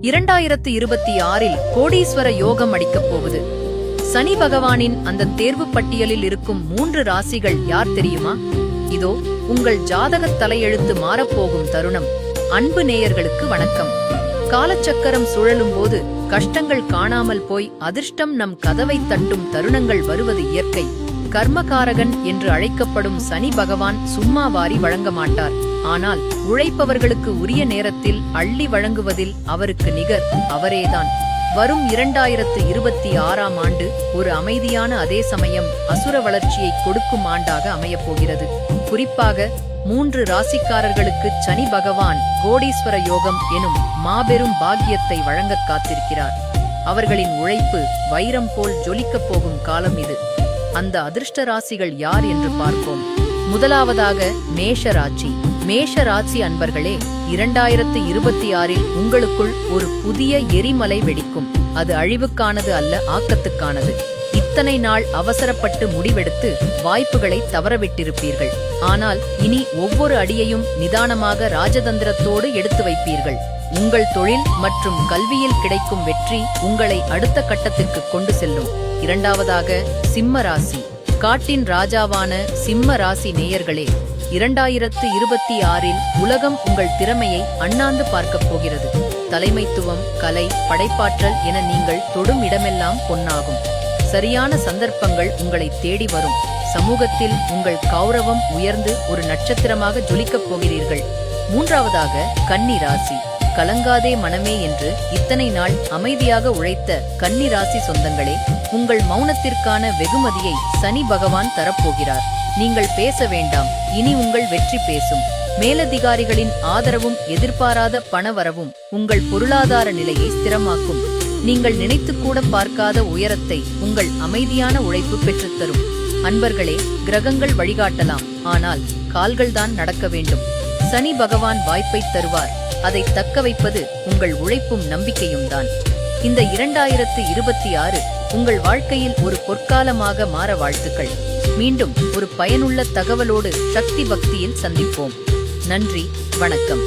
2026 கோடீஸ்வர யோகம் அடிக்கப் போகுது. சனி பகவானின் அந்த தேர்வு பட்டியலில் இருக்கும் 3 ராசிகள் யார் தெரியுமா? இதோ உங்கள் ஜாதகத் தலையெழுத்து மாறப்போகும் தருணம். அன்பு நேயர்களுக்கு வணக்கம். காலச்சக்கரம் சுழலும் போது கஷ்டங்கள் காணாமல் போய் அதிர்ஷ்டம் நம் கதவை தட்டும் தருணங்கள் வருவது இயற்கை. கர்மகாரகன் என்று அழைக்கப்படும் சனி பகவான் சும்மா வாரி வழங்க மாட்டார். ஆனால் உழைப்பவர்களுக்கு உரிய நேரத்தில் அள்ளி வழங்குவதில் அவருக்கு நிகர் அவரேதான். வரும் 2026ஆம் ஆண்டு ஒரு அமைதியான அதே சமயம் அசுர வளர்ச்சியை கொடுக்கும் ஆண்டாக அமையப்போகிறது. குறிப்பாக 3 ராசிக்காரர்களுக்கு சனி பகவான் கோடீஸ்வர யோகம் எனும் மாபெரும் பாக்கியத்தை வழங்கக் காத்திருக்கிறார். அவர்களின் உழைப்பு வைரம் போல் ஜொலிக்கப் போகும் காலம் இது. அந்த அதிர்ஷ்ட ராசிகள் யார் என்று பார்ப்போம். முதலாவதாக மேஷ ராசி. மேஷ ராசி அன்பர்களே, 2026இல் உங்களுக்குள் ஒரு புதிய எரிமலை வெடிக்கும். அது அழிவுக்கானது அல்ல, ஆக்கத்துக்கானது. இத்தனை நாள் அவசரப்பட்டு முடிவெடுத்து வாய்ப்புகளை தவறவிட்டிருப்பீர்கள். ஆனால் இனி ஒவ்வொரு அடியையும் நிதானமாக ராஜதந்திரத்தோடு எடுத்து வைப்பீர்கள். உங்கள் தொழில் மற்றும் கல்வியில் கிடைக்கும் வெற்றி உங்களை அடுத்த கட்டத்திற்கு கொண்டு செல்லும். இரண்டாவதாக சிம்ம ராசி. காட்டின் ராஜாவான சிம்ம ராசி நேயர்களே, 2026இல் உலகம் உங்கள் திறமையை அண்ணாந்து பார்க்கப் போகிறது. தலைமைத்துவம், கலை, படைப்பாற்றல் என நீங்கள் தொடும் இடமெல்லாம் பொன்னாகும். சரியான சந்தர்ப்பங்கள் உங்களை தேடி வரும். சமூகத்தில் உங்கள் கௌரவம் உயர்ந்து ஒரு நட்சத்திரமாக ஜொலிக்கப் போகிறீர்கள். மூன்றாவதாக கன்னி ராசி. கலங்காதே மனமே என்று இத்தனை நாள் அமைதியாக உழைத்த கன்னி ராசி சொந்தங்களே, உங்கள் மௌனத்திற்கான வெகுமதியை சனி பகவான் தரப்போகிறார். நீங்கள் பேச வேண்டாம், இனி உங்கள் வெற்றி பேசும். மேலதிகாரிகளின் ஆதரவும் எதிர்பாராத பணவரவும் உங்கள் பொருளாதார நிலையை ஸ்திரமாக்கும். நீங்கள் நினைத்து கூட பார்க்காத உயரத்தை உங்கள் அமைதியான உழைப்பு பெற்றுத்தரும். அன்பர்களே, கிரகங்கள் வழிகாட்டலாம், ஆனால் கால்கள்தான் நடக்க வேண்டும். சனி பகவான் வாய்ப்பை தருவார். அதை தக்க வைப்பது உங்கள் உழைப்பும் நம்பிக்கையும் தான். இந்த 2026 உங்கள் வாழ்க்கையில் ஒரு பொற்காலமாக மாற வாழ்த்துக்கள். மீண்டும் ஒரு பயனுள்ள தகவலோடு சக்தி பக்தியில் சந்திப்போம். நன்றி, வணக்கம்.